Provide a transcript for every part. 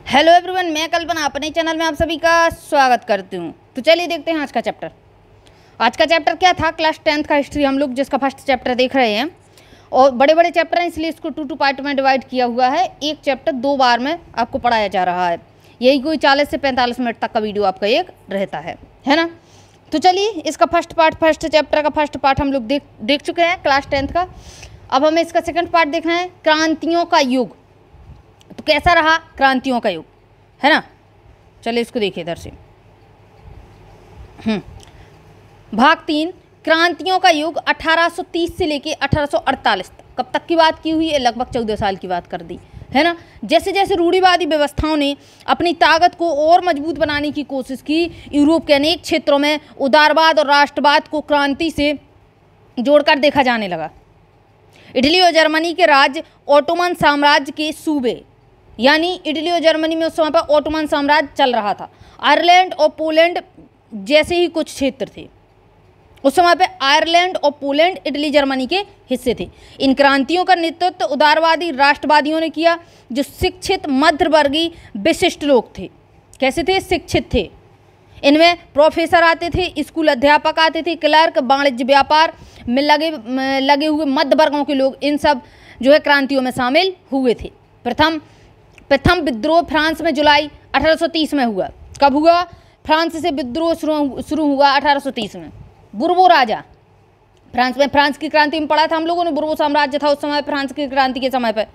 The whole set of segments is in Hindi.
हेलो एवरीवन, मैं कल्पना अपने चैनल में आप सभी का स्वागत करती हूँ। तो चलिए देखते हैं आज का चैप्टर। आज का चैप्टर क्या था? क्लास 10th का हिस्ट्री हम लोग जिसका फर्स्ट चैप्टर देख रहे हैं। और बड़े बड़े चैप्टर हैं इसलिए इसको 2 पार्ट में डिवाइड किया हुआ है। एक चैप्टर 2 बार में आपको पढ़ाया जा रहा है। यही कोई 40 से 45 मिनट तक का वीडियो आपका एक रहता है ना। तो चलिए इसका फर्स्ट चैप्टर का फर्स्ट पार्ट हम लोग देख चुके हैं क्लास 10th का। अब हमें इसका सेकंड पार्ट देखना है, क्रांतियों का युग। तो कैसा रहा क्रांतियों का युग, है ना। चलिए इसको देखिए इधर से। भाग 3, क्रांतियों का युग 1830 से लेके 1848 तक। कब तक की बात की हुई है? लगभग 14 साल की बात कर दी, है ना। जैसे जैसे रूढ़िवादी व्यवस्थाओं ने अपनी ताकत को और मजबूत बनाने की कोशिश की, यूरोप के अनेक क्षेत्रों में उदारवाद और राष्ट्रवाद को क्रांति से जोड़कर देखा जाने लगा। इटली और जर्मनी के राज्य ऑटोमन साम्राज्य के सूबे, यानी इटली और जर्मनी में उस समय पर ऑटोमन साम्राज्य चल रहा था। आयरलैंड और पोलैंड जैसे ही कुछ क्षेत्र थे उस समय पे। आयरलैंड और पोलैंड इटली जर्मनी के हिस्से थे। इन क्रांतियों का नेतृत्व उदारवादी राष्ट्रवादियों ने किया, जो शिक्षित मध्यवर्गीय विशिष्ट लोग थे। कैसे थे? शिक्षित थे। इनमें प्रोफेसर आते थे, स्कूल अध्यापक आते थे, क्लर्क, वाणिज्य व्यापार में लगे हुए मध्य वर्गों के लोग, इन सब जो है क्रांतियों में शामिल हुए थे। प्रथम विद्रोह फ्रांस में जुलाई 1830 में हुआ। कब हुआ? फ्रांस से विद्रोह शुरू हुआ 1830 में। बुर्बो राजा फ्रांस में, फ्रांस की क्रांति में पढ़ा था हम लोगों ने। बुर्बो साम्राज्य था उस समय फ्रांस की क्रांति के समय पर।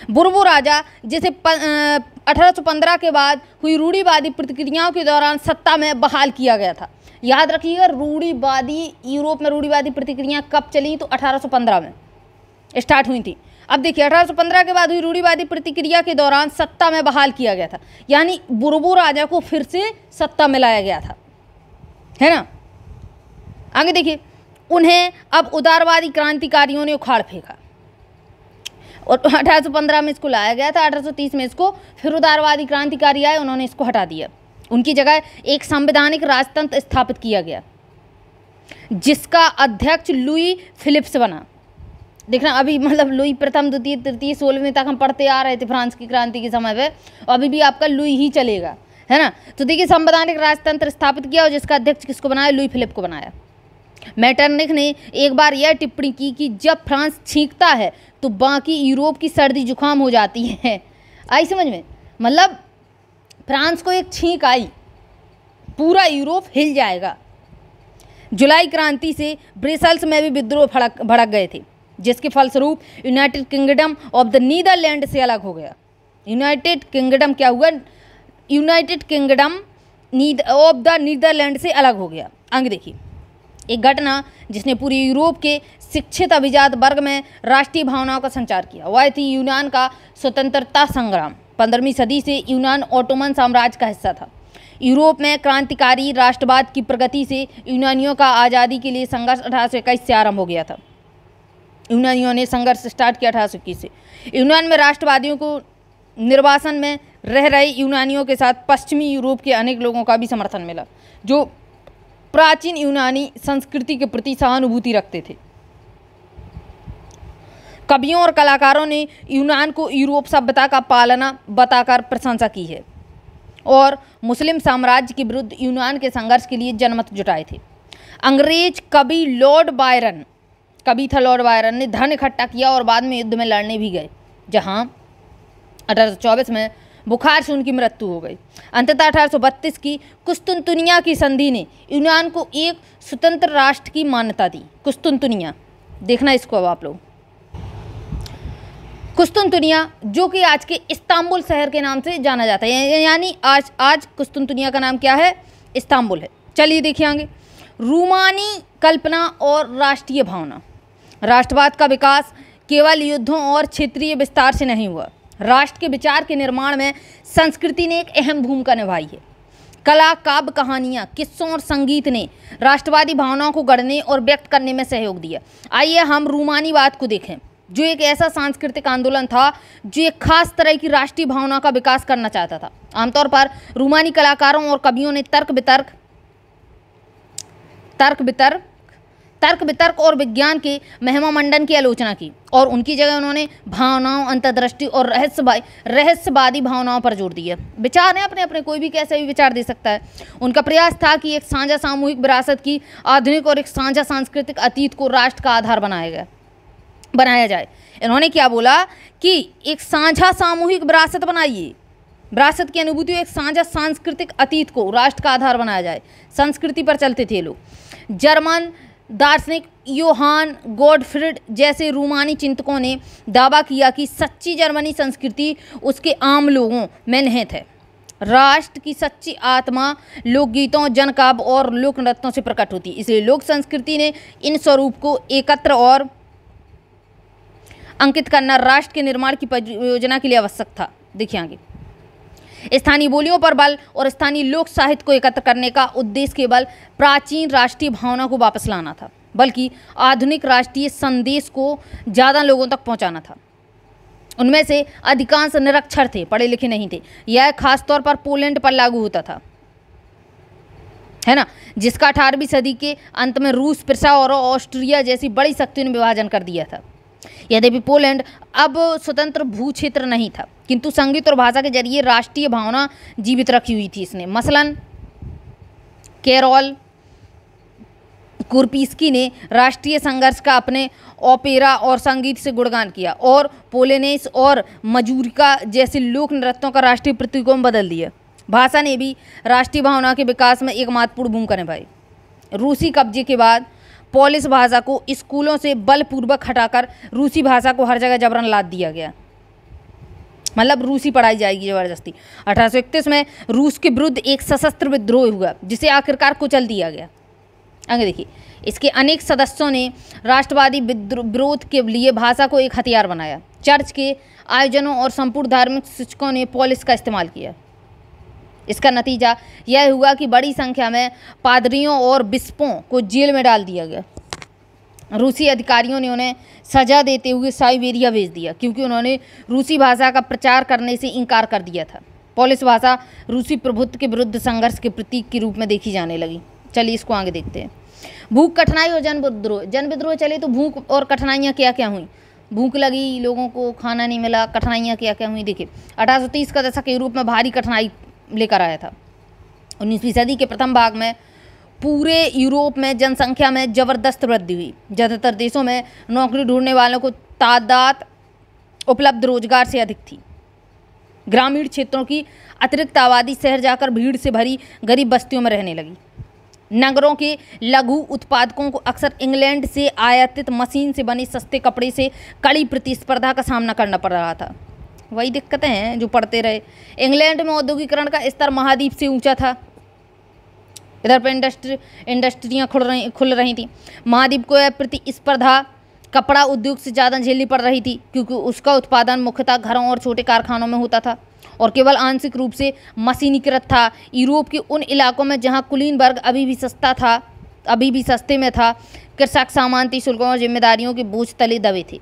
बुर्बो राजा जिसे 1815 के बाद हुई रूढ़िवादी प्रतिक्रियाओं के दौरान सत्ता में बहाल किया गया था। याद रखिएगा, रूढ़िवादी यूरोप में रूढ़िवादी प्रतिक्रियाएं कब चली? तो 1815 में स्टार्ट हुई थी। अब देखिए 1815 के बाद हुई रूढ़िवादी प्रतिक्रिया के दौरान सत्ता में बहाल किया गया था, यानी बुर्बो राजा को फिर से सत्ता में लाया गया था, है ना। आगे देखिए, उन्हें अब उदारवादी क्रांतिकारियों ने उखाड़ फेंका और 1815 में इसको लाया गया था। 1830 में इसको फिर उदारवादी क्रांतिकारी आए, उन्होंने इसको हटा दिया। उनकी जगह एक संवैधानिक राजतंत्र स्थापित किया गया जिसका अध्यक्ष लुई फिलिप्स बना। देखना, अभी मतलब लुई प्रथम, द्वितीय, तृतीय, 16वीं तक हम पढ़ते आ रहे थे फ्रांस की क्रांति के समय पे, और अभी भी आपका लुई ही चलेगा, है ना। तो देखिए, संवैधानिक राजतंत्र स्थापित किया और जिसका अध्यक्ष किसको बनाया? लुई फिलिप को बनाया। मेटरनिख ने एक बार यह टिप्पणी की कि जब फ्रांस छींकता है तो बाकी यूरोप की सर्दी जुकाम हो जाती है। आई समझ में? मतलब फ्रांस को एक छींक आई, पूरा यूरोप हिल जाएगा। जुलाई क्रांति से ब्रसेल्स में भी विद्रोह भड़क गए थे, जिसके फलस्वरूप United Kingdom of the Netherland से अलग हो गया। यूनाइटेड किंगडम क्या हुआ? United Kingdom of the Netherland से अलग हो गया। आगे देखिए, एक घटना जिसने पूरे यूरोप के शिक्षित अभिजात वर्ग में राष्ट्रीय भावनाओं का संचार किया, वह थी यूनान का स्वतंत्रता संग्राम। 15वीं सदी से यूनान ऑटोमन साम्राज्य का हिस्सा था। यूरोप में क्रांतिकारी राष्ट्रवाद की प्रगति से यूनानियों का आज़ादी के लिए संघर्ष 1821 से आरंभ हो गया था। यूनानियों ने संघर्ष स्टार्ट किया 1821 से। यूनान में राष्ट्रवादियों को निर्वासन में रह रहे यूनानियों के साथ पश्चिमी यूरोप के अनेक लोगों का भी समर्थन मिला, जो प्राचीन यूनानी संस्कृति के प्रति सहानुभूति रखते थे। कवियों और कलाकारों ने यूनान को यूरोप सभ्यता का पालना बताकर प्रशंसा की है और मुस्लिम साम्राज्य के विरुद्ध यूनान के संघर्ष के लिए जनमत जुटाए थे। अंग्रेज कवि लॉर्ड बायरन ने धन इकट्ठा किया और बाद में युद्ध में लड़ने भी गए, जहां 1824 में बुखार से उनकी मृत्यु हो गई। अंततः 1832 की कुस्तुनतुनिया की संधि ने यूनान को एक स्वतंत्र राष्ट्र की मान्यता दी। कुस्तुनतुनिया, देखना इसको अब आप लोग। कुस्तुनतुनिया जो कि आज के इस्तांबुल शहर के नाम से जाना जाता है, यानी आज कुस्तुनतुनिया का नाम क्या है? इस्तांबुल है। चलिए देखिए आगे, रूमानी कल्पना और राष्ट्रीय भावना। राष्ट्रवाद का विकास केवल युद्धों और क्षेत्रीय विस्तार से नहीं हुआ। राष्ट्र के विचार के निर्माण में संस्कृति ने एक अहम भूमिका निभाई है। कला, काव्य, कहानियाँ, किस्सों और संगीत ने राष्ट्रवादी भावनाओं को गढ़ने और व्यक्त करने में सहयोग दिया। आइए हम रूमानीवाद को देखें, जो एक ऐसा सांस्कृतिक आंदोलन था जो एक खास तरह की राष्ट्रीय भावना का विकास करना चाहता था। आमतौर पर रूमानी कलाकारों और कवियों ने तर्क तर्क वितर्क और विज्ञान के महिमा मंडन की आलोचना की और उनकी जगह उन्होंने भावनाओं, अंतर्दृष्टि और रहस्यवादी भावनाओं पर जोर दिया। विचार है अपने अपने, कोई भी कैसे भी विचार दे सकता है। उनका प्रयास था कि एक साझा सामूहिक विरासत की आधुनिक और एक साझा सांस्कृतिक अतीत को राष्ट्र का आधार बनाया जाए। इन्होंने क्या बोला कि एक साझा सामूहिक विरासत बनाइए, विरासत की अनुभूति, एक साझा सांस्कृतिक अतीत को राष्ट्र का आधार बनाया जाए। संस्कृति पर चलते थे लोग। जर्मन दार्शनिक योहान गॉटफ्रीड जैसे रूमानी चिंतकों ने दावा किया कि सच्ची जर्मनी संस्कृति उसके आम लोगों में निहित है। राष्ट्र की सच्ची आत्मा लोकगीतों, जनकाव्य और लोक नृत्यों से प्रकट होती है। इसलिए लोक संस्कृति ने इन स्वरूप को एकत्र और अंकित करना राष्ट्र के निर्माण की परियोजना के लिए आवश्यक था। देखिए आगे, स्थानीय बोलियों पर बल और स्थानीय लोक साहित्य को एकत्र करने का उद्देश्य केवल प्राचीन राष्ट्रीय भावना को वापस लाना था, बल्कि आधुनिक राष्ट्रीय संदेश को ज़्यादा लोगों तक पहुंचाना था। उनमें से अधिकांश निरक्षर थे, पढ़े लिखे नहीं थे। यह खासतौर पर पोलैंड पर लागू होता था, है ना, जिसका 18वीं सदी के अंत में रूस, प्रशा और ऑस्ट्रिया जैसी बड़ी शक्तियों ने विभाजन कर दिया था। यद्यपि पोलैंड अब स्वतंत्र भू क्षेत्र नहीं था, किंतु संगीत और भाषा के जरिए राष्ट्रीय भावना जीवित रखी हुई थी इसने। मसलन कैरोल कुरपीस्की ने राष्ट्रीय संघर्ष का अपने ओपेरा और संगीत से गुणगान किया और पोलेनेस और मजूरिका जैसे लोक नृत्यों का राष्ट्रीय प्रतीकों में बदल दिया। भाषा ने भी राष्ट्रीय भावना के विकास में एक महत्वपूर्ण भूमिका निभाई। रूसी कब्जे के बाद पोलिश भाषा को स्कूलों से बलपूर्वक हटाकर रूसी भाषा को हर जगह जबरन लाद दिया गया, मतलब रूसी पढ़ाई जाएगी जबरदस्ती। 1831 में रूस के विरुद्ध एक सशस्त्र विद्रोह हुआ, जिसे आखिरकार कुचल दिया गया। आगे देखिए, इसके अनेक सदस्यों ने राष्ट्रवादी विरोध के लिए भाषा को एक हथियार बनाया। चर्च के आयोजनों और संपूर्ण धार्मिक शिक्षकों ने पोलिश का इस्तेमाल किया। इसका नतीजा यह हुआ कि बड़ी संख्या में पादरियों और बिशपों को जेल में डाल दिया गया। रूसी अधिकारियों ने उन्हें सजा देते हुए साइबेरिया भेज दिया, क्योंकि उन्होंने रूसी भाषा का प्रचार करने से इनकार कर दिया था। पोलिश भाषा रूसी प्रभुत्व के विरुद्ध संघर्ष के प्रतीक के रूप में देखी जाने लगी। चलिए इसको आगे देखते हैं। भूख, कठिनाई और जन विद्रोह चले तो भूख और कठिनाइयाँ क्या क्या हुई। भूख लगी, लोगों को खाना नहीं मिला, कठिनाइयाँ क्या क्या हुई। देखिए, 1830 का दशक यूरोप में भारी कठिनाई लेकर आया था। 19वीं सदी के प्रथम भाग में पूरे यूरोप में जनसंख्या में जबरदस्त वृद्धि हुई। ज़्यादातर देशों में नौकरी ढूंढने वालों को तादाद उपलब्ध रोजगार से अधिक थी। ग्रामीण क्षेत्रों की अतिरिक्त आबादी शहर जाकर भीड़ से भरी गरीब बस्तियों में रहने लगी। नगरों के लघु उत्पादकों को अक्सर इंग्लैंड से आयातित मशीन से बने सस्ते कपड़े से कड़ी प्रतिस्पर्धा का सामना करना पड़ रहा था। वही दिक्कतें हैं जो पड़ते रहे। इंग्लैंड में औद्योगिकरण का स्तर महाद्वीप से ऊंचा था। इधर पर इंडस्ट्रियाँ खुल रही थी। महाद्वीप को यह प्रतिस्पर्धा कपड़ा उद्योग से ज़्यादा झेलनी पड़ रही थी, क्योंकि उसका उत्पादन मुख्यतः घरों और छोटे कारखानों में होता था और केवल आंशिक रूप से मशीनीकृत था। यूरोप के उन इलाकों में जहाँ कुलीन वर्ग अभी भी सस्ते में था, कृषक सामान्य शुल्कों और जिम्मेदारियों के बोझ तले दबे थे।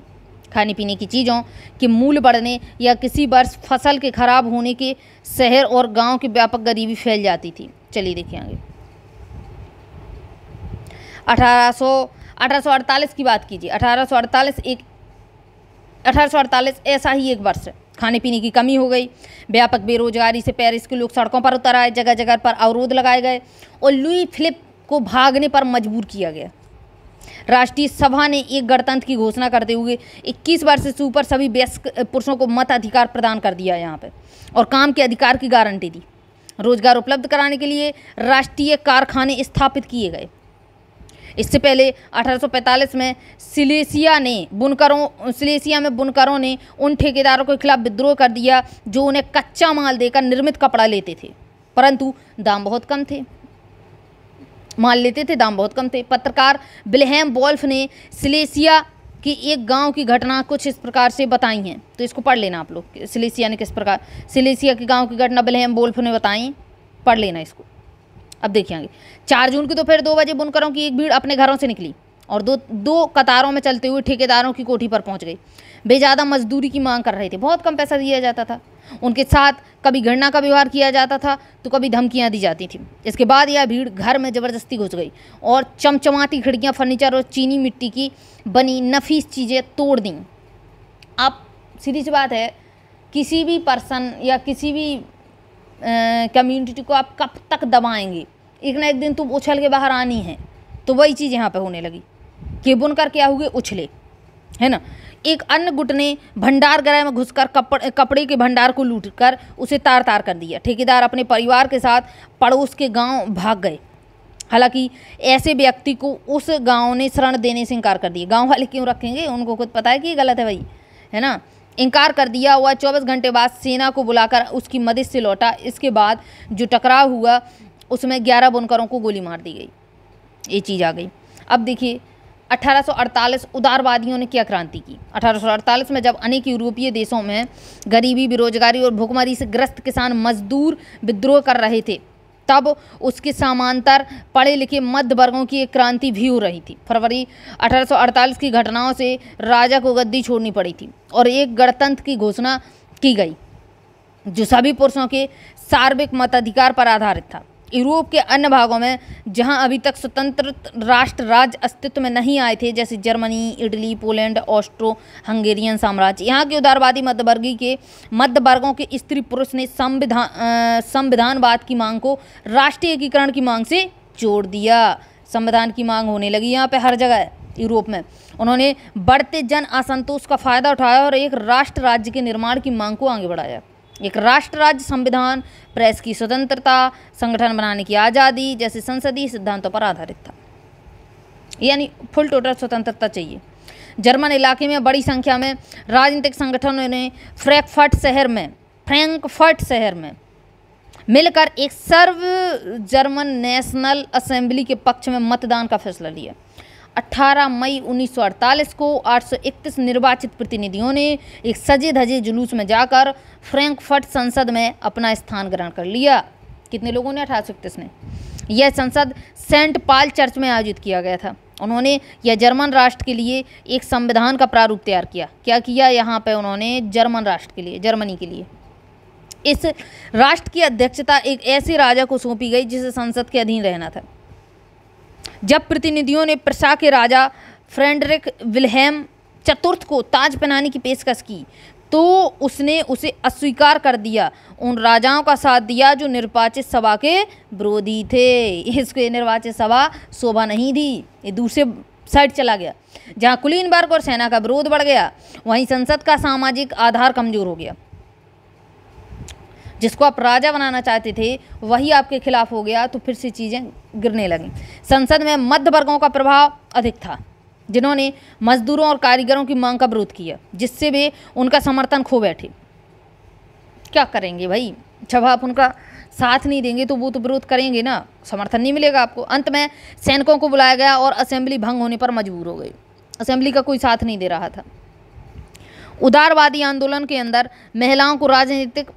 खाने पीने की चीज़ों के मूल्य बढ़ने या किसी वर्ष फसल के खराब होने के शहर और गांव की व्यापक गरीबी फैल जाती थी। चलिए देखिए आगे। 1848 की बात कीजिए। 1848 ऐसा ही एक वर्ष है। खाने पीने की कमी हो गई, व्यापक बेरोजगारी से पेरिस के लोग सड़कों पर उतर आए, जगह जगह पर अवरोध लगाए गए और लुई फिलिप को भागने पर मजबूर किया गया। राष्ट्रीय सभा ने एक गणतंत्र की घोषणा करते हुए 21 वर्ष से ऊपर सभी वयस्क पुरुषों को मत अधिकार प्रदान कर दिया यहाँ पे, और काम के अधिकार की गारंटी दी। रोजगार उपलब्ध कराने के लिए राष्ट्रीय कारखाने स्थापित किए गए। इससे पहले 1845 में सिलेसिया में बुनकरों ने उन ठेकेदारों के खिलाफ विद्रोह कर दिया जो उन्हें कच्चा माल देकर निर्मित कपड़ा लेते थे, परंतु दाम बहुत कम थे। दाम बहुत कम थे। पत्रकार विल्हेम वोल्फ ने सिलेसिया के एक गांव की घटना कुछ इस प्रकार से बताई हैं, तो इसको पढ़ लेना आप लोग। सिलेसिया ने किस प्रकार, सिलेसिया के गांव की घटना विल्हेम वोल्फ ने बताई, पढ़ लेना इसको। अब देखिए आगे। 4 जून को दोपहर 2 बजे बुनकरों की एक भीड़ अपने घरों से निकली और दो कतारों में चलते हुए ठेकेदारों की कोठी पर पहुंच गई। वे ज़्यादा मजदूरी की मांग कर रहे थे, बहुत कम पैसा दिया जाता था। उनके साथ कभी घृणा का व्यवहार किया जाता था तो कभी धमकियां दी जाती थी। इसके बाद यह भीड़ घर में ज़बरदस्ती घुस गई और चमचमाती खिड़कियां, फर्नीचर और चीनी मिट्टी की बनी नफीस चीज़ें तोड़ दी। अब सीधी सी बात है, किसी भी पर्सन या किसी भी कम्युनिटी को आप कब तक दबाएंगे? एक ना एक दिन तुम उछल के बाहर आनी है। तो वही चीज़ यहाँ पे होने लगी कि बुनकर क्या हुए, उछले, है ना। एक अन्य गुट ने भंडार गृह में घुसकर कपड़े के भंडार को लूटकर उसे तार तार कर दिया। ठेकेदार अपने परिवार के साथ पड़ोस के गांव भाग गए। हालांकि ऐसे व्यक्ति को उस गांव ने शरण देने से इनकार कर दिया। गांव वाले क्यों रखेंगे, उनको खुद पता है कि ये गलत है भाई, है ना। इनकार कर दिया हुआ 24 घंटे बाद सेना को बुलाकर उसकी मदद से लौटा। इसके बाद जो टकराव हुआ उसमें 11 बुनकरों को गोली मार दी गई। ये चीज़ आ गई। अब देखिए 1848 उदारवादियों ने क्या क्रांति की। 1848 में जब अनेक यूरोपीय देशों में गरीबी, बेरोजगारी और भूखमरी से ग्रस्त किसान मजदूर विद्रोह कर रहे थे, तब उसके समांतर पढ़े लिखे मध्य वर्गों की एक क्रांति भी हो रही थी। फरवरी 1848 की घटनाओं से राजा को गद्दी छोड़नी पड़ी थी और एक गणतंत्र की घोषणा की गई जो सभी पुरुषों के सार्वत्रिक मताधिकार पर आधारित था। यूरोप के अन्य भागों में जहां अभी तक स्वतंत्र राष्ट्र राज्य अस्तित्व में नहीं आए थे, जैसे Germany, Italy, Poland, Austro Hungarian साम्राज्य, यहाँ के उदारवादी मध्य वर्गों के स्त्री पुरुष ने संविधानवाद की मांग को राष्ट्रीय एकीकरण की मांग से जोड़ दिया। संविधान की मांग होने लगी यहाँ पे हर जगह यूरोप में। उन्होंने बढ़ते जन असंतोष का फायदा उठाया और एक राष्ट्र राज्य के निर्माण की मांग को आगे बढ़ाया। एक राष्ट्र राज्य संविधान, प्रेस की स्वतंत्रता, संगठन बनाने की आज़ादी जैसे संसदीय सिद्धांतों पर आधारित था। यानी फुल टोटल स्वतंत्रता चाहिए। जर्मन इलाके में बड़ी संख्या में राजनीतिक संगठनों ने फ्रैंकफर्ट शहर में मिलकर एक सर्व जर्मन नेशनल असेंबली के पक्ष में मतदान का फैसला लिया। 18 मई 1948 को 831 निर्वाचित प्रतिनिधियों ने एक सजे धजे जुलूस में जाकर फ्रैंकफर्ट संसद में अपना स्थान ग्रहण कर लिया। कितने लोगों ने? 1831 ने। यह संसद सेंट पॉल चर्च में आयोजित किया गया था। उन्होंने यह जर्मन राष्ट्र के लिए एक संविधान का प्रारूप तैयार किया। क्या किया यहाँ पे उन्होंने? जर्मन राष्ट्र के लिए, जर्मनी के लिए। इस राष्ट्र की अध्यक्षता एक ऐसे राजा को सौंपी गई जिसे संसद के अधीन रहना था। जब प्रतिनिधियों ने प्रशा के राजा फ्रेडरिक विल्हेम चतुर्थ को ताज पहनाने की पेशकश की तो उसने उसे अस्वीकार कर दिया। उन राजाओं का साथ दिया जो निर्वाचित सभा के विरोधी थे। इसके निर्वाचित सभा शोभा नहीं दी, ये दूसरे साइड चला गया। जहाँ कुलीन वर्ग और सेना का विरोध बढ़ गया, वहीं संसद का सामाजिक आधार कमजोर हो गया। जिसको आप राजा बनाना चाहते थे वही आपके खिलाफ हो गया, तो फिर से चीज़ें गिरने लगीं। संसद में मध्य वर्गों का प्रभाव अधिक था, जिन्होंने मजदूरों और कारीगरों की मांग का विरोध किया, जिससे वे उनका समर्थन खो बैठे। क्या करेंगे भाई, जब आप उनका साथ नहीं देंगे तो वो तो विरोध करेंगे ना, समर्थन नहीं मिलेगा आपको। अंत में सैनिकों को बुलाया गया और असेंबली भंग होने पर मजबूर हो गई। असेंबली का कोई साथ नहीं दे रहा था। उदारवादी आंदोलन के अंदर महिलाओं को राजनीतिक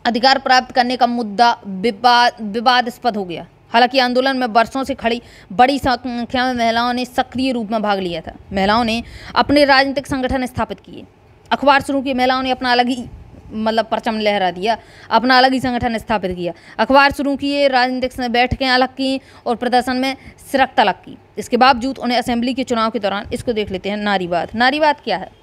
अधिकार प्राप्त करने का मुद्दा विवादास्पद हो गया। हालांकि आंदोलन में वर्षों से खड़ी बड़ी संख्या में महिलाओं ने सक्रिय रूप में भाग लिया था। महिलाओं ने अपने राजनीतिक संगठन स्थापित किए, अखबार शुरू किए। महिलाओं ने अपना अलग ही परचम लहरा दिया, अपना अलग ही संगठन स्थापित किया, अखबार शुरू किए, राजनीतिक बैठकें अलग की और प्रदर्शन में शिरकत अलग की। इसके बावजूद उन्हें असेंबली के चुनाव के दौरान, इसको देख लेते हैं नारीवाद। नारीवाद क्या है?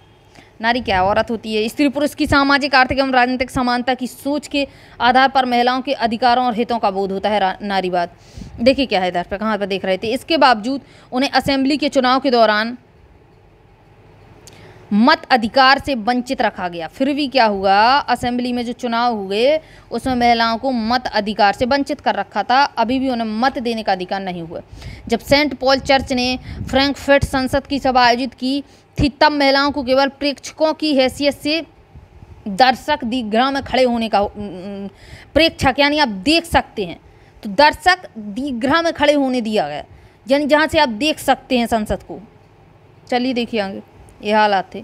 नारी क्या औरत होती है। स्त्री पुरुष की सामाजिक, आर्थिक एवं राजनीतिक समानता की सोच के आधार पर महिलाओं के अधिकारों और हितों का बोध होता है नारीवाद। देखिए क्या है इधर पर, कहाँ पर देख रहे थे। इसके बावजूद उन्हें असेंबली के चुनाव के दौरान मत अधिकार से वंचित रखा गया। फिर भी क्या हुआ, असेंबली में जो चुनाव हुए उसमें महिलाओं को मत अधिकार से वंचित कर रखा था। अभी भी उन्हें मत देने का अधिकार नहीं हुआ। जब सेंट पॉल चर्च ने फ्रैंकफर्ट संसद की सभा आयोजित की थी, तब महिलाओं को केवल प्रेक्षकों की हैसियत से दर्शक दीर्घा में खड़े होने का, प्रेक्षक यानी आप देख सकते हैं, तो दर्शक दीर्घा में खड़े होने दिया गया, यानी जहाँ से आप देख सकते हैं संसद को। चलिए देखिए आगे, ये हालात थे।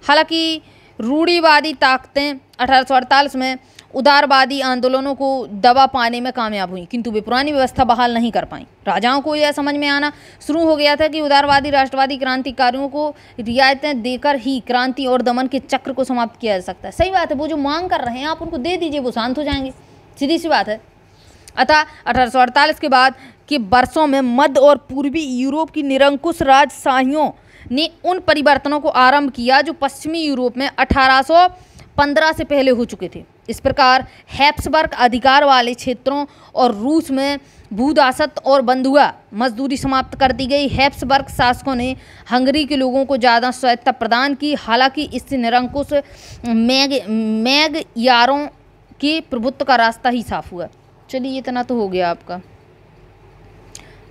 हालांकि रूढ़िवादी ताकतें 1848 में उदारवादी आंदोलनों को दबा पाने में कामयाब हुई, किंतु वे पुरानी व्यवस्था बहाल नहीं कर पाई। राजाओं को यह समझ में आना शुरू हो गया था कि उदारवादी राष्ट्रवादी क्रांतिकारियों को रियायतें देकर ही क्रांति और दमन के चक्र को समाप्त किया जा सकता है। सही बात है, वो जो मांग कर रहे हैं आप उनको दे दीजिए, वो शांत हो जाएंगे, सीधी सी बात है। अतः 1848 के बाद के वर्षों में मध्य और पूर्वी यूरोप की निरंकुश राजशाहियों ने उन परिवर्तनों को आरंभ किया जो पश्चिमी यूरोप में 1815 से पहले हो चुके थे। इस प्रकार हैप्सबर्ग अधिकार वाले क्षेत्रों और रूस में भूदासत और बंधुआ मजदूरी समाप्त कर दी गई। हैप्सबर्ग शासकों ने हंगरी के लोगों को ज़्यादा स्वायत्तता प्रदान की, हालांकि इससे निरंकुश मैगयारों के प्रभुत्व का रास्ता ही साफ हुआ। चलिए इतना तो हो गया आपका।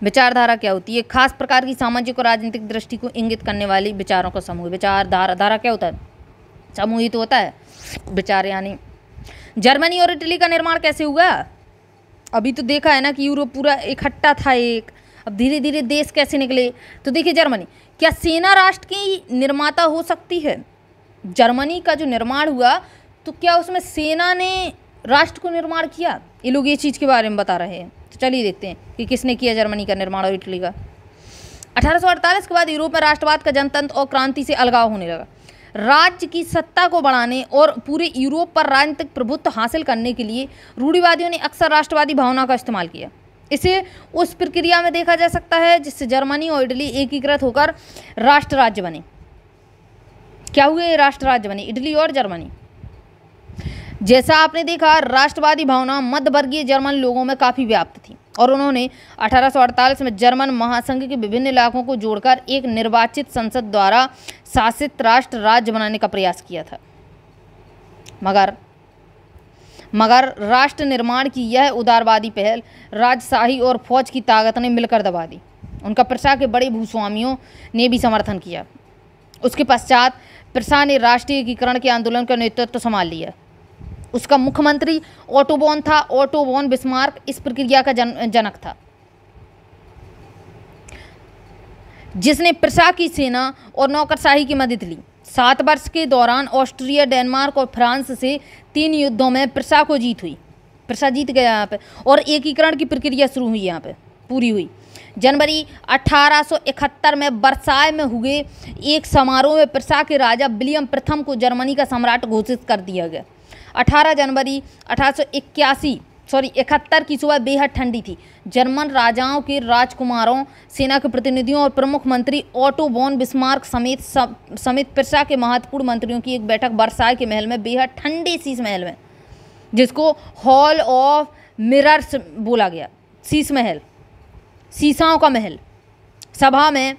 विचारधारा क्या होती है? खास प्रकार की सामाजिक और राजनीतिक दृष्टि को इंगित करने वाली विचारों का समूह। विचारधारा क्या होता है? समूह ही तो होता है विचार। यानी जर्मनी और इटली का निर्माण कैसे हुआ? अभी तो देखा है ना कि यूरोप पूरा इकट्ठा था एक, अब धीरे धीरे देश कैसे निकले। तो देखिए जर्मनी, क्या सेना राष्ट्र की निर्माता हो सकती है? जर्मनी का जो निर्माण हुआ तो क्या उसमें सेना ने राष्ट्र को निर्माण किया? ये लोग ये चीज़ के बारे में बता रहे हैं। तो चलिए देखते हैं कि किसने किया जर्मनी का निर्माण और इटली का। 1848 के बाद यूरोप में राष्ट्रवाद का जनतंत्र और क्रांति से अलगाव होने लगा। राज्य की सत्ता को बढ़ाने और पूरे यूरोप पर राजनीतिक प्रभुत्व हासिल करने के लिए रूढ़िवादियों ने अक्सर राष्ट्रवादी भावना का इस्तेमाल किया। इसे उस प्रक्रिया में देखा जा सकता है जिससे जर्मनी और इटली एकीकृत होकर राष्ट्र राज्य बने। क्या हुए? राष्ट्र राज्य बने इटली और जर्मनी। जैसा आपने देखा, राष्ट्रवादी भावना मध्यवर्गीय जर्मन लोगों में काफ़ी व्याप्त थी और उन्होंने 1848 में जर्मन महासंघ के विभिन्न इलाकों को जोड़कर एक निर्वाचित संसद द्वारा शासित राष्ट्र राज्य बनाने का प्रयास किया था। मगर राष्ट्र निर्माण की यह उदारवादी पहल राजशाही और फौज की ताकत ने मिलकर दबा दी। उनका प्रशा के बड़े भूस्वामियों ने भी समर्थन किया। उसके पश्चात प्रशा ने राष्ट्रीय एकीकरण के आंदोलन का नेतृत्व संभाल लिया। उसका मुख्यमंत्री ओटो वॉन था। ओटो वॉन बिस्मार्क इस प्रक्रिया का जनक था, जिसने प्रशा की सेना और नौकरशाही की मदद ली। 7 वर्ष के दौरान ऑस्ट्रिया, डेनमार्क और फ्रांस से 3 युद्धों में प्रशा को जीत हुई। प्रशा जीत गया यहाँ पे और एकीकरण की प्रक्रिया शुरू हुई, यहाँ पे पूरी हुई। जनवरी 1871 में वर्साय में हुए एक समारोह में प्रशा के राजा विलियम प्रथम को जर्मनी का सम्राट घोषित कर दिया गया। 18 जनवरी 1871 की सुबह बेहद ठंडी थी। जर्मन राजाओं के राजकुमारों, सेना के प्रतिनिधियों और प्रमुख मंत्री ओटो वॉन बिस्मार्क समेत प्रशा के महत्वपूर्ण मंत्रियों की एक बैठक वर्साय के महल में, बेहद ठंडे शीश महल में, जिसको हॉल ऑफ मिरर्स बोला गया, शीश महल, शीशाओं का महल। सभा में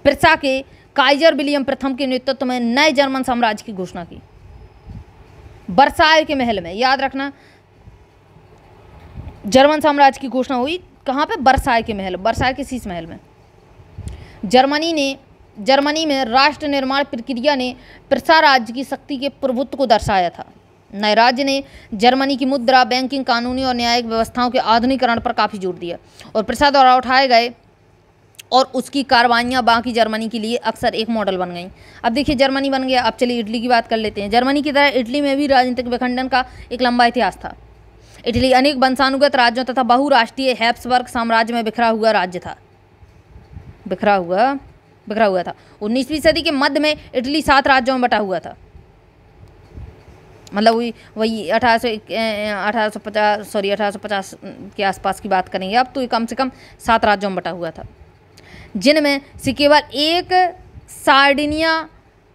प्रशा के काइजर विलियम प्रथम के नेतृत्व में नए जर्मन साम्राज्य की घोषणा की। वर्साय के महल में, याद रखना, जर्मन साम्राज्य की घोषणा हुई कहाँ पे? वर्साय के महल, वर्साय के शीश महल में। जर्मनी में राष्ट्र निर्माण प्रक्रिया ने प्रशा राज्य की शक्ति के प्रभुत्व को दर्शाया था। नए राज्य ने जर्मनी की मुद्रा, बैंकिंग, कानूनी और न्यायिक व्यवस्थाओं के आधुनिकीकरण पर काफ़ी जोर दिया और प्रशा द्वारा उठाए गए और उसकी कार्रवाइयाँ बाकी जर्मनी के लिए अक्सर एक मॉडल बन गई। अब देखिए जर्मनी बन गया। अब चलिए इटली की बात कर लेते हैं। जर्मनी की तरह इटली में भी राजनीतिक विखंडन का एक लंबा इतिहास था। इटली अनेक वंशानुगत राज्यों तथा बहुराष्ट्रीय हैप्सबर्ग साम्राज्य में बिखरा हुआ राज्य था। बिखरा हुआ था। 19वीं सदी के मध्य में इटली 7 राज्यों में बटा हुआ था। मतलब वही 1850 के आसपास की बात करेंगे अब, तो ये कम से कम 7 राज्यों में बटा हुआ था, जिनमें से केवल एक सार्डिनिया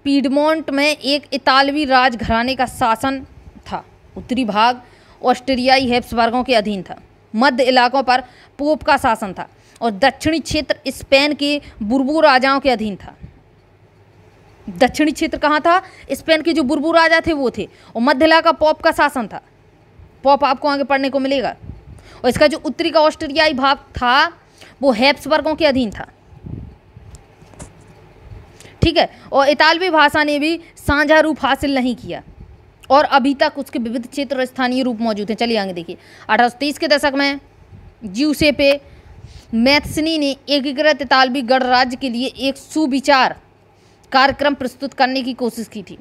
पीडमोंट में एक इतालवी राजघराने का शासन था। उत्तरी भाग ऑस्ट्रियाई हैप्सबर्गों के अधीन था। मध्य इलाकों पर पोप का शासन था और दक्षिणी क्षेत्र स्पेन के बुर्बू राजाओं के अधीन था। दक्षिणी क्षेत्र कहाँ था? स्पेन के जो बुर्बू राजा थे वो थे, और मध्य इलाका पोप का शासन था। पोप आपको आगे पढ़ने को मिलेगा। और इसका जो उत्तरी का ऑस्ट्रियाई भाग था वो हैप्सबर्गों के अधीन था। ठीक है। और इतालवी भाषा ने भी साझा रूप हासिल नहीं किया और अभी तक उसके विविध क्षेत्र और स्थानीय रूप मौजूद हैं। चलिए आगे देखिए। 1830 के दशक में ज्यूसेपे मैथ्सनी ने एकीकृत इतालवी गणराज्य के लिए एक सुविचार कार्यक्रम प्रस्तुत करने की कोशिश की थी।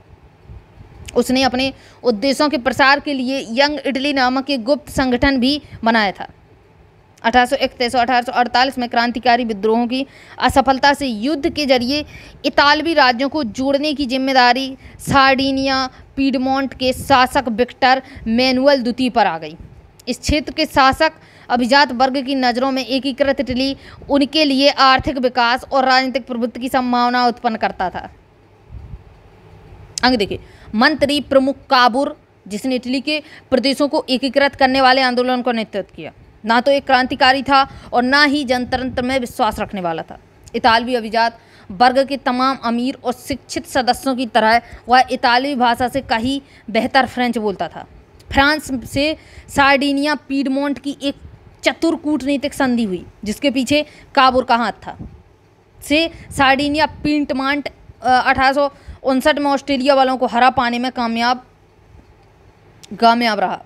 उसने अपने उद्देश्यों के प्रसार के लिए यंग इटली नामक एक गुप्त संगठन भी बनाया था। 1831 और 1848 में क्रांतिकारी विद्रोहों की असफलता से युद्ध के जरिए इतालवी राज्यों को जोड़ने की जिम्मेदारी सार्डिनिया पीडमोंट के शासक विक्टर मैनुअल द्वितीय पर आ गई। इस क्षेत्र के शासक अभिजात वर्ग की नज़रों में एकीकृत इटली उनके लिए आर्थिक विकास और राजनीतिक प्रभुत्व की संभावना उत्पन्न करता था। अंग देखिए, मंत्री प्रमुख काबुर, जिसने इटली के प्रदेशों को एकीकृत करने वाले आंदोलन का नेतृत्व किया, ना तो एक क्रांतिकारी था और ना ही जनतंत्र में विश्वास रखने वाला था। इतालवी अभिजात वर्ग के तमाम अमीर और शिक्षित सदस्यों की तरह वह इतालवी भाषा से कहीं बेहतर फ्रेंच बोलता था। फ्रांस से सार्डिनिया पीडमोंट की एक चतुर कूटनीतिक संधि हुई, जिसके पीछे काबुर का हाथ था। से सार्डिनिया पीडमोंट 1859 में ऑस्ट्रेलिया वालों को हरा पाने में कामयाब रहा।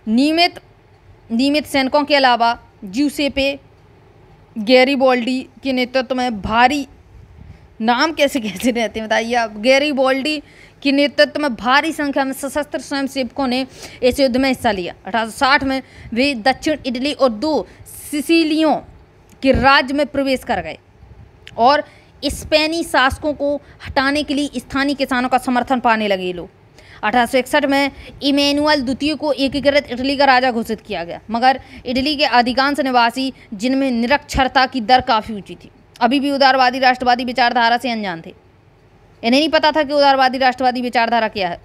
नियमित सैनिकों के अलावा ज्यूसेपे गैरिबाल्डी के नेतृत्व में भारी नाम कैसे रहते हैं बताइए आप। गैरिबाल्डी के नेतृत्व में भारी संख्या में सशस्त्र स्वयंसेवकों ने इस युद्ध में हिस्सा लिया। 1860 में वे दक्षिण इटली और 2 सिसिलियों के राज्य में प्रवेश कर गए और स्पेनी शासकों को हटाने के लिए स्थानीय किसानों का समर्थन पाने लगे ये लोग। 1861 में इमैनुअल द्वितीय को एकीकृत इटली का राजा घोषित किया गया, मगर इटली के अधिकांश निवासी, जिनमें निरक्षरता की दर काफ़ी ऊंची थी, अभी भी उदारवादी राष्ट्रवादी विचारधारा से अनजान थे। इन्हें नहीं पता था कि उदारवादी राष्ट्रवादी विचारधारा क्या है।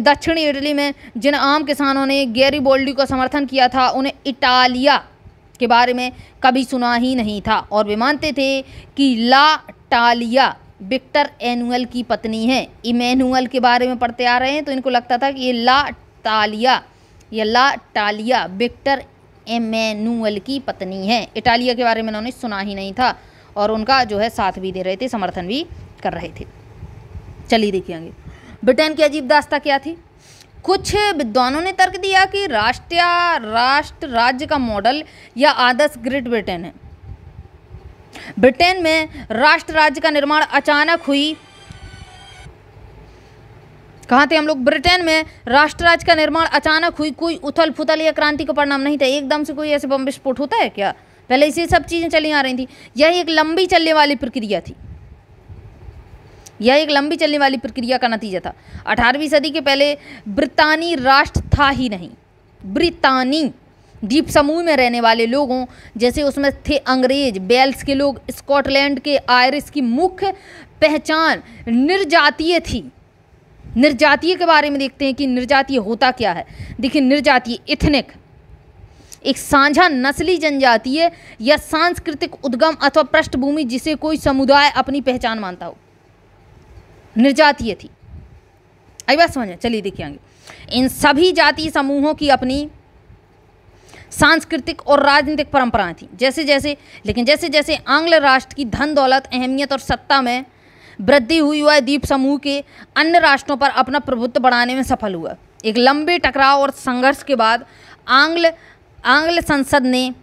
दक्षिणी इटली में जिन आम किसानों ने गैरिबाल्डी को समर्थन किया था, उन्हें इटालिया के बारे में कभी सुना ही नहीं था और वे मानते थे कि ला टालिया विक्टर एनुअल की पत्नी है। इमैनुअल के बारे में पढ़ते आ रहे हैं तो इनको लगता था कि ये ला टालिया विक्टर एमैनुअल की पत्नी है। इटालिया के बारे में उन्होंने सुना ही नहीं था और उनका जो है साथ भी दे रहे थे, समर्थन भी कर रहे थे। चलिए देखिए आगे, ब्रिटेन की अजीब दास्तां क्या थी। कुछ विद्वानों ने तर्क दिया कि राष्ट्र राज्य का मॉडल या आदर्श ग्रेट ब्रिटेन है। ब्रिटेन में राष्ट्र राज्य का निर्माण अचानक हुई। कहाँ थे हम लोग? ब्रिटेन में राष्ट्र राज्य का निर्माण अचानक हुई, कोई उथल पुथल या क्रांति का परिणाम नहीं था। एकदम से कोई ऐसे बम विस्फोट होता है क्या? पहले इसी सब चीज़ें चली आ रही थी। यह एक लंबी चलने वाली प्रक्रिया थी। यह एक लंबी चलने वाली प्रक्रिया का नतीजा था। 18वीं सदी के पहले ब्रितानी राष्ट्र था ही नहीं। ब्रितानी द्वीप समूह में रहने वाले लोगों, जैसे उसमें थे अंग्रेज, वेल्स के लोग, स्कॉटलैंड के आयरिश की मुख्य पहचान निर्जातीय थी। निर्जातीय के बारे में देखते हैं कि निर्जातीय होता क्या है। देखिए, निर्जातीय इथनिक एक साझा नस्ली जनजातीय या सांस्कृतिक उद्गम अथवा पृष्ठभूमि जिसे कोई समुदाय अपनी पहचान मानता हो, निर्जातीय थी। आई बात समझ में? चलिए देखिए आगे। इन सभी जातीय समूहों की अपनी सांस्कृतिक और राजनीतिक परंपराएं थी। जैसे जैसे आंग्ल राष्ट्र की धन दौलत, अहमियत और सत्ता में वृद्धि हुई, वह द्वीप समूह के अन्य राष्ट्रों पर अपना प्रभुत्व बढ़ाने में सफल हुआ। एक लंबे टकराव और संघर्ष के बाद आंग्ल संसद ने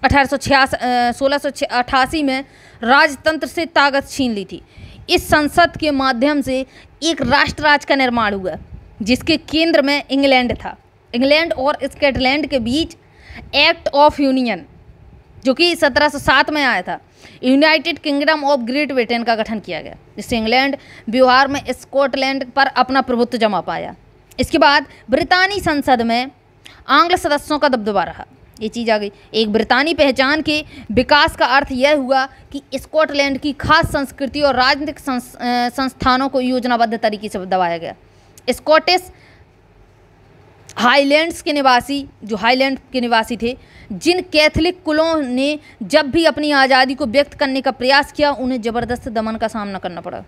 1688 में राजतंत्र से ताकत छीन ली थी। इस संसद के माध्यम से एक राष्ट्र राज्य का निर्माण हुआ, जिसके केंद्र में इंग्लैंड था। इंग्लैंड और स्कॉटलैंड के बीच एक्ट ऑफ यूनियन, जो कि 1707 में आया था, United Kingdom of great Britain का गठन किया गया, जिससे इंग्लैंड व्यवहार में स्कॉटलैंड पर अपना प्रभुत्व जमा पाया। इसके बाद ब्रितानी संसद में आंग्ल सदस्यों का दबदबा रहा। ये चीज़ आ गई। एक ब्रितानी पहचान के विकास का अर्थ यह हुआ कि स्कॉटलैंड की खास संस्कृति और राजनीतिक संस्थानों को योजनाबद्ध तरीके से दबाया गया। स्कॉटिश हाईलैंड्स के निवासी, जो हाईलैंड के निवासी थे, जिन कैथोलिक कुलों ने जब भी अपनी आज़ादी को व्यक्त करने का प्रयास किया, उन्हें ज़बरदस्त दमन का सामना करना पड़ा।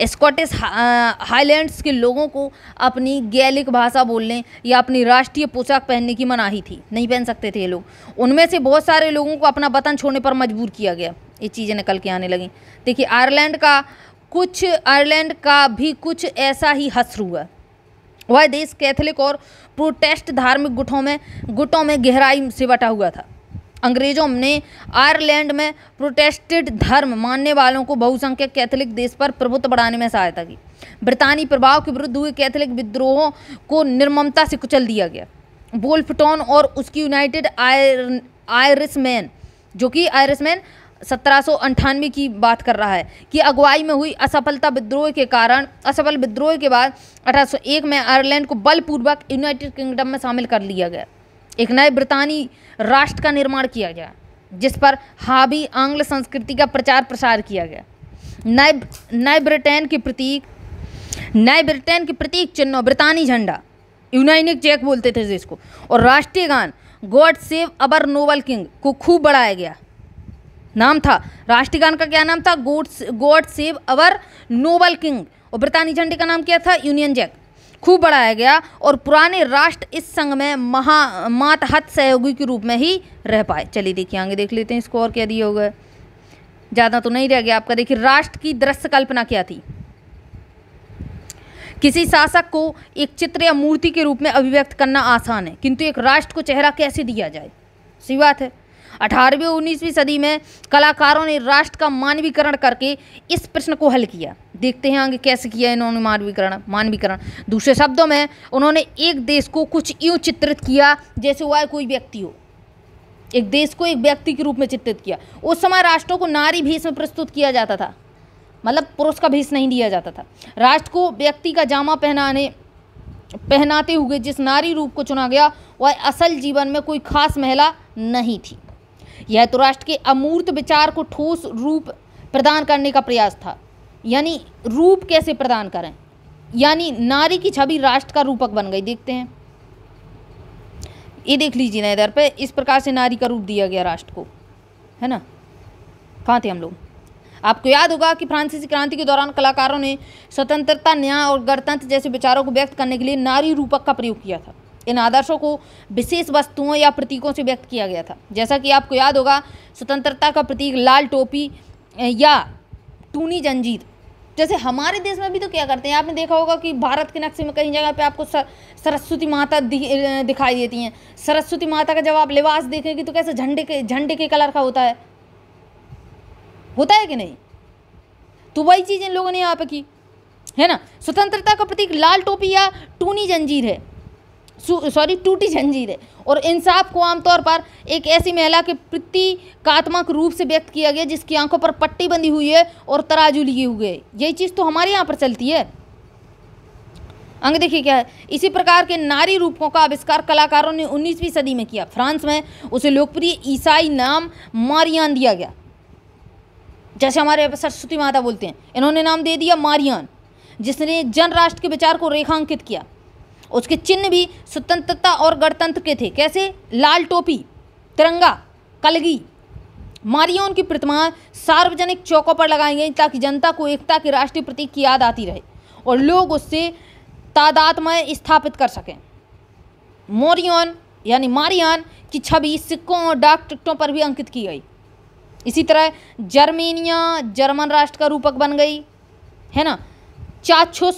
स्कॉटिश हाईलैंड्स के लोगों को अपनी गैलिक भाषा बोलने या अपनी राष्ट्रीय पोशाक पहनने की मनाही थी, नहीं पहन सकते थे ये लोग। उनमें से बहुत सारे लोगों को अपना वतन छोड़ने पर मजबूर किया गया। ये चीज़ें निकल के आने लगी। देखिए, आयरलैंड का भी कुछ ऐसा ही हश्र हुआ। वह देश कैथोलिक और प्रोटेस्ट धार्मिक गुटों में गहराई से बटा हुआ था। अंग्रेजों ने आयरलैंड में प्रोटेस्टेंट धर्म मानने वालों को बहुसंख्यक कैथोलिक देश पर प्रभुत्व बढ़ाने में सहायता की। ब्रितानी प्रभाव के विरुद्ध हुए कैथोलिक विद्रोहों को निर्ममता से कुचल दिया गया। वोल्फटॉन और उसकी यूनाइटेड आयरिशमैन, जो कि आयरिशमैन 1798 की बात कर रहा है, कि अगुवाई में हुई असफल विद्रोह के बाद 1801 में आयरलैंड को बलपूर्वक यूनाइटेड किंगडम में शामिल कर लिया गया। एक नए ब्रितानी राष्ट्र का निर्माण किया गया जिस पर हावी आंग्ल संस्कृति का प्रचार प्रसार किया गया। नए ब्रिटेन के प्रतीक चिन्ह ब्रितानी झंडा, यूनाइटेड जैक बोलते थे जिसको, और राष्ट्रीय गान God save our noble king को खूब बढ़ाया गया। नाम था राष्ट्रीय गान का, क्या नाम था? God save our noble king, और ब्रितानी झंडे का नाम क्या था? Union Jack. खूब बढ़ाया गया और पुराने राष्ट्र इस संघ में मातहत सहयोगी के रूप में ही रह पाए। चलिए देखिए आगे देख लेते हैं इसको और क्या दिया होगा। ज़्यादा तो नहीं रह गया आपका। देखिए राष्ट्र की दृश्य कल्पना क्या थी। किसी शासक को एक चित्र या मूर्ति के रूप में अभिव्यक्त करना आसान है, किंतु एक राष्ट्र को चेहरा कैसे दिया जाए? सही बात है। 18वीं और 19वीं सदी में कलाकारों ने राष्ट्र का मानवीकरण करके इस प्रश्न को हल किया। देखते हैं आगे कैसे किया इन्होंने मानवीकरण। दूसरे शब्दों में उन्होंने एक देश को कुछ यूँ चित्रित किया जैसे वह कोई व्यक्ति हो। एक देश को एक व्यक्ति के रूप में चित्रित किया। उस समय राष्ट्रों को नारी भेष में प्रस्तुत किया जाता था, मतलब पुरुष का भेष नहीं दिया जाता था। राष्ट्र को व्यक्ति का जामा पहनाते हुए जिस नारी रूप को चुना गया वह असल जीवन में कोई खास महिला नहीं थी। यह तो राष्ट्र के अमूर्त विचार को ठोस रूप प्रदान करने का प्रयास था। यानी रूप कैसे प्रदान करें, यानी नारी की छवि राष्ट्र का रूपक बन गई। देखते हैं, ये देख लीजिए ना इधर पे, इस प्रकार से नारी का रूप दिया गया राष्ट्र को, है ना। कहाँ थे हम लोग? आपको याद होगा कि फ्रांसीसी क्रांति के दौरान कलाकारों ने स्वतंत्रता, न्याय और गणतंत्र जैसे विचारों को व्यक्त करने के लिए नारी रूपक का प्रयोग किया था। इन आदर्शों को विशेष वस्तुओं या प्रतीकों से व्यक्त किया गया था। जैसा कि आपको याद होगा, स्वतंत्रता का प्रतीक लाल टोपी या टूनी जंजीर। जैसे हमारे देश में भी तो क्या करते हैं, आपने देखा होगा कि भारत के नक्शे में कई जगह पे आपको सरस्वती माता दिखाई देती हैं। सरस्वती माता का जब आप लिबास देखेंगे तो कैसे झंडे के कलर का होता है कि नहीं? तो वही चीज़ इन लोगों ने यहाँ पे की, है ना। स्वतंत्रता का प्रतीक लाल टोपी या टूटी जंजीर है, और इंसाफ को आमतौर पर एक ऐसी महिला के प्रतीकात्मक रूप से व्यक्त किया गया जिसकी आंखों पर पट्टी बंधी हुई है और तराजू लिए हुए। यही चीज़ तो हमारे यहाँ पर चलती है। आगे देखिए क्या है। इसी प्रकार के नारी रूपों का आविष्कार कलाकारों ने 19वीं सदी में किया। फ्रांस में उसे लोकप्रिय ईसाई नाम मारियान दिया गया। जैसे हमारे यहाँ पर सरस्वती माता बोलते हैं, इन्होंने नाम दे दिया मारियान, जिसने जन राष्ट्र के विचार को रेखांकित किया। उसके चिन्ह भी स्वतंत्रता और गणतंत्र के थे। कैसे? लाल टोपी, तिरंगा, कलगी। मारियान की प्रतिमा सार्वजनिक चौकों पर लगाई गई ताकि जनता को एकता के राष्ट्रीय प्रतीक की याद आती रहे और लोग उससे तादात्म्य स्थापित कर सकें। मारियान की छवि सिक्कों और डाक टिकटों पर भी अंकित की गई। इसी तरह जर्मेनिया जर्मन राष्ट्र का रूपक बन गई, है ना। चाक्षुष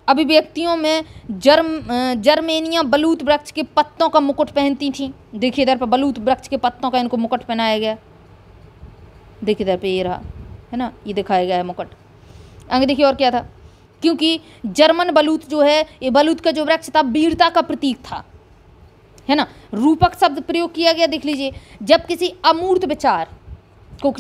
अभिव्यक्तियों में जर्मेनिया बलूत वृक्ष के पत्तों का मुकुट पहनती थी। देखिए इधर पर बलूत वृक्ष के पत्तों का इनको मुकुट पहनाया गया। देखिए इधर पे ये रहा, है ना, ये दिखाया गया है मुकुट। आगे देखिए और क्या था, क्योंकि जर्मन बलूत जो है, ये बलूत का जो वृक्ष था वीरता का प्रतीक था, है ना। रूपक शब्द प्रयोग किया गया। देख लीजिए, जब किसी अमूर्त विचार को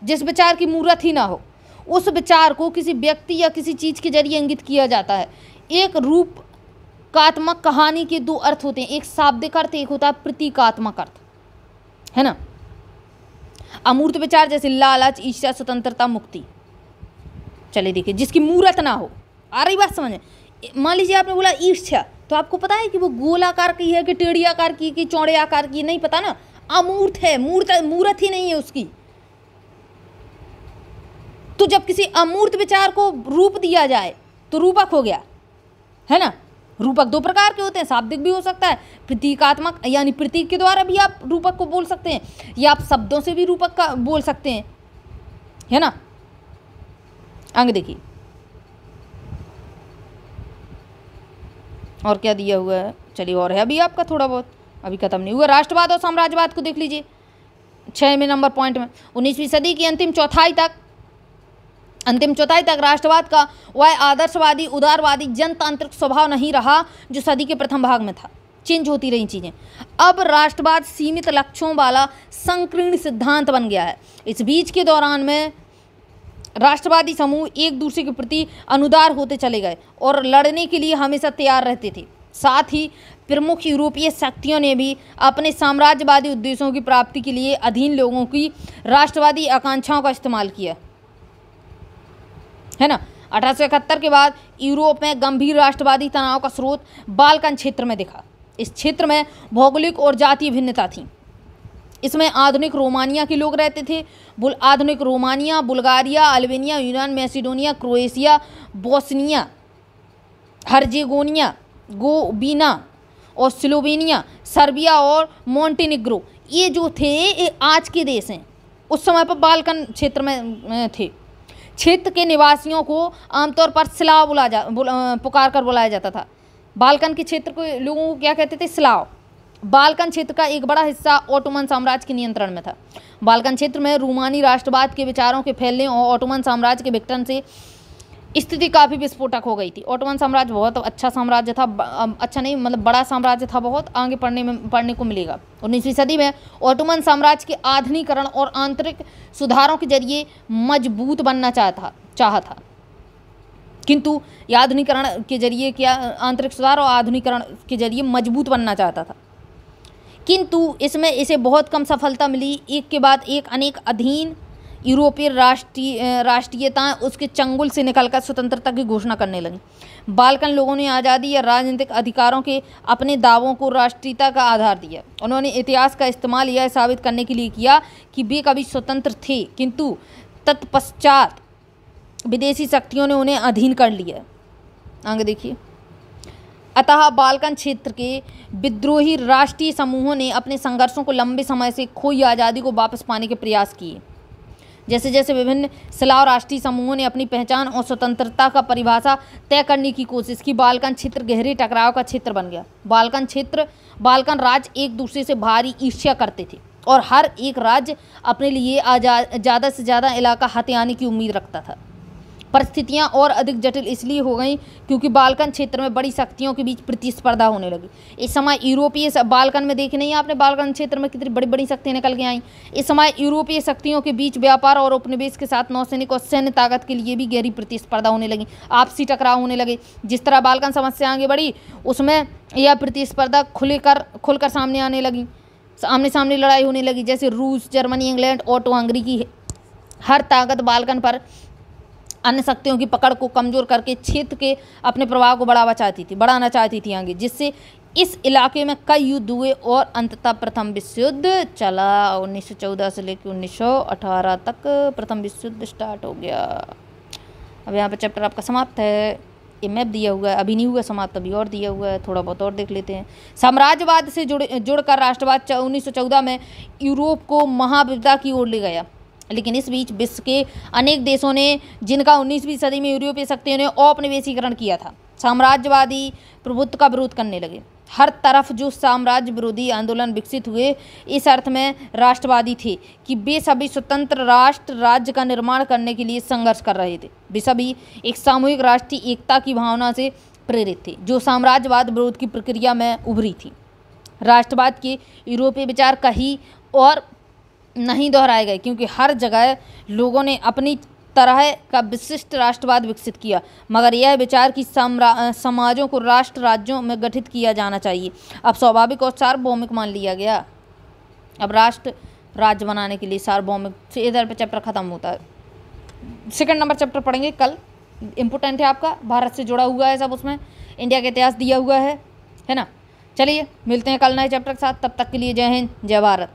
जिस विचार की मूर्त ही ना हो, उस विचार को किसी व्यक्ति या किसी चीज़ के जरिए इंगित किया जाता है। एक रूपकात्मक कहानी के दो अर्थ होते हैं, एक शाब्दिक अर्थ, एक होता है प्रतीकात्मक अर्थ, है ना। अमूर्त विचार जैसे लालच, ईर्ष्या, स्वतंत्रता, मुक्ति। चलिए देखिए, जिसकी मूर्त ना हो। आ रही बात समझ में? मान लीजिए आपने बोला ईर्ष्या, तो आपको पता है कि वो गोलाकार की है कि टेढ़ी आकार की कि चौड़े आकार की, नहीं पता ना। अमूर्त है, मूर्त ही नहीं है उसकी। तो जब किसी अमूर्त विचार को रूप दिया जाए तो रूपक हो गया, है ना। रूपक दो प्रकार के होते हैं, शाब्दिक भी हो सकता है, प्रतीकात्मक यानी प्रतीक के द्वारा भी आप रूपक को बोल सकते हैं, या आप शब्दों से भी रूपक का बोल सकते हैं, है ना। आगे देखिए और क्या दिया हुआ है। चलिए और है अभी आपका थोड़ा बहुत, अभी खत्म नहीं हुआ। राष्ट्रवाद और साम्राज्यवाद को देख लीजिए 6वें नंबर पॉइंट में। 19वीं सदी की अंतिम चौथाई तक अंतिम चौथाई तक राष्ट्रवाद का वह आदर्शवादी उदारवादी जनतांत्रिक स्वभाव नहीं रहा जो सदी के प्रथम भाग में था। चेंज होती रही चीज़ें। अब राष्ट्रवाद सीमित लक्ष्यों वाला संकीर्ण सिद्धांत बन गया है। इस बीच के दौरान में राष्ट्रवादी समूह एक दूसरे के प्रति अनुदार होते चले गए और लड़ने के लिए हमेशा तैयार रहते थे। साथ ही प्रमुख यूरोपीय शक्तियों ने भी अपने साम्राज्यवादी उद्देश्यों की प्राप्ति के लिए अधीन लोगों की राष्ट्रवादी आकांक्षाओं का इस्तेमाल किया, है ना। 1871 के बाद यूरोप में गंभीर राष्ट्रवादी तनाव का स्रोत बाल्कन क्षेत्र में दिखा। इस क्षेत्र में भौगोलिक और जातीय भिन्नता थी। इसमें आधुनिक रोमानिया के लोग रहते थे। आधुनिक रोमानिया, बुल्गारिया, अल्बेनिया, यूनान, मैसिडोनिया, क्रोएशिया, बोस्निया, हर्जेगोनिया, गोबीना और स्लोवेनिया, सर्बिया और मोंटेनिग्रो, ये जो थे ये आज के देश हैं। उस समय पर बाल्कन क्षेत्र में थे। क्षेत्र के निवासियों को आमतौर पर स्लाव पुकार कर बुलाया जाता था। बाल्कन के क्षेत्र के लोगों को क्या कहते थे? स्लाव। बाल्कन क्षेत्र का एक बड़ा हिस्सा ओटोमन साम्राज्य के नियंत्रण में था। बाल्कन क्षेत्र में रूमानी राष्ट्रवाद के विचारों के फैलने और ओटोमन साम्राज्य के विघटन से स्थिति काफ़ी विस्फोटक हो गई थी। ओटोमन साम्राज्य बहुत अच्छा साम्राज्य था, अच्छा नहीं मतलब बड़ा साम्राज्य था, बहुत आगे पढ़ने को मिलेगा। 19वीं सदी में ओटोमन साम्राज्य के आधुनिकीकरण और आंतरिक सुधारों के जरिए मजबूत बनना चाहा था। किंतु यह आधुनिकीकरण के जरिए क्या आंतरिक सुधार और आधुनिकीकरण के जरिए मजबूत बनना चाहता था, किंतु इसमें इसे बहुत कम सफलता मिली। एक के बाद एक अनेक अधीन यूरोपीय राष्ट्रीयताएं उसके चंगुल से निकलकर स्वतंत्रता की घोषणा करने लगी। बाल्कन लोगों ने आज़ादी या राजनीतिक अधिकारों के अपने दावों को राष्ट्रीयता का आधार दिया। उन्होंने इतिहास का इस्तेमाल यह साबित करने के लिए किया कि वे कभी स्वतंत्र थे, किंतु तत्पश्चात विदेशी शक्तियों ने उन्हें अधीन कर लिया। आगे देखिए। अतः बाल्कन क्षेत्र के विद्रोही राष्ट्रीय समूहों ने अपने संघर्षों को लंबे समय से खोई आज़ादी को वापस पाने के प्रयास किए। जैसे जैसे विभिन्न स्लाव राष्ट्रीय समूहों ने अपनी पहचान और स्वतंत्रता का परिभाषा तय करने की कोशिश की, बाल्कन क्षेत्र गहरे टकराव का क्षेत्र बन गया। बाल्कन राज्य एक दूसरे से भारी ईर्ष्या करते थे और हर एक राज्य अपने लिए ज़्यादा से ज़्यादा इलाका हथियाने की उम्मीद रखता था। परिस्थितियां और अधिक जटिल इसलिए हो गई क्योंकि बाल्कन क्षेत्र में बड़ी शक्तियों के बीच प्रतिस्पर्धा होने लगी। इस समय यूरोपीय बाल्कन में देखे नहीं आपने, बाल्कन क्षेत्र में कितनी बड़ी बड़ी शक्तियां निकल के आई। इस समय यूरोपीय शक्तियों के बीच व्यापार और उपनिवेश के साथ नौसैनिक और सैन्य ताकत के लिए भी गहरी प्रतिस्पर्धा होने लगी, आपसी टकराव होने लगे। जिस तरह बाल्कन समस्या आगे बढ़ी उसमें यह प्रतिस्पर्धा खुलकर सामने आने लगी, आमने सामने लड़ाई होने लगी। जैसे रूस, जर्मनी, इंग्लैंड, ऑटो हंगरी की हर ताकत बाल्कन पर अन्य शक्तियों की पकड़ को कमजोर करके क्षेत्र के अपने प्रभाव को बढ़ाना चाहती थी आगे, जिससे इस इलाके में कई युद्ध हुए और अंततः प्रथम विश्व युद्ध चला। 1914 से लेकर 1918 तक प्रथम विश्व युद्ध स्टार्ट हो गया। अब यहाँ पर चैप्टर आपका समाप्त है। ये मैप दिया हुआ है, अभी नहीं हुआ समाप्त, अभी और दिया हुआ है, थोड़ा बहुत और देख लेते हैं। साम्राज्यवाद से जुड़कर राष्ट्रवाद 1914 में यूरोप को महाविपदा की ओर ले गया, लेकिन इस बीच विश्व के अनेक देशों ने, जिनका 19वीं सदी में यूरोपीय शक्तियों ने औपनिवेशीकरण किया था, साम्राज्यवादी प्रभुत्व का विरोध करने लगे। हर तरफ जो साम्राज्य विरोधी आंदोलन विकसित हुए इस अर्थ में राष्ट्रवादी थे कि वे सभी स्वतंत्र राज्य का निर्माण करने के लिए संघर्ष कर रहे थे। वे सभी एक सामूहिक राष्ट्रीय एकता की भावना से प्रेरित थे जो साम्राज्यवाद विरोध की प्रक्रिया में उभरी थी। राष्ट्रवाद के यूरोपीय विचार कहीं और नहीं दोहराए गए क्योंकि हर जगह लोगों ने अपनी तरह का विशिष्ट राष्ट्रवाद विकसित किया, मगर यह विचार कि समाजों को राष्ट्र राज्यों में गठित किया जाना चाहिए अब स्वाभाविक और सार्वभौमिक मान लिया गया। अब राष्ट्र राज्य बनाने के लिए सार्वभौमिक से इधर पे चैप्टर खत्म होता है। सेकंड नंबर चैप्टर पढ़ेंगे कल, इम्पोर्टेंट है आपका, भारत से जुड़ा हुआ है सब, उसमें इंडिया का इतिहास दिया हुआ है ना। चलिए मिलते हैं कल नए चैप्टर के साथ, तब तक के लिए जय हिंद जय भारत।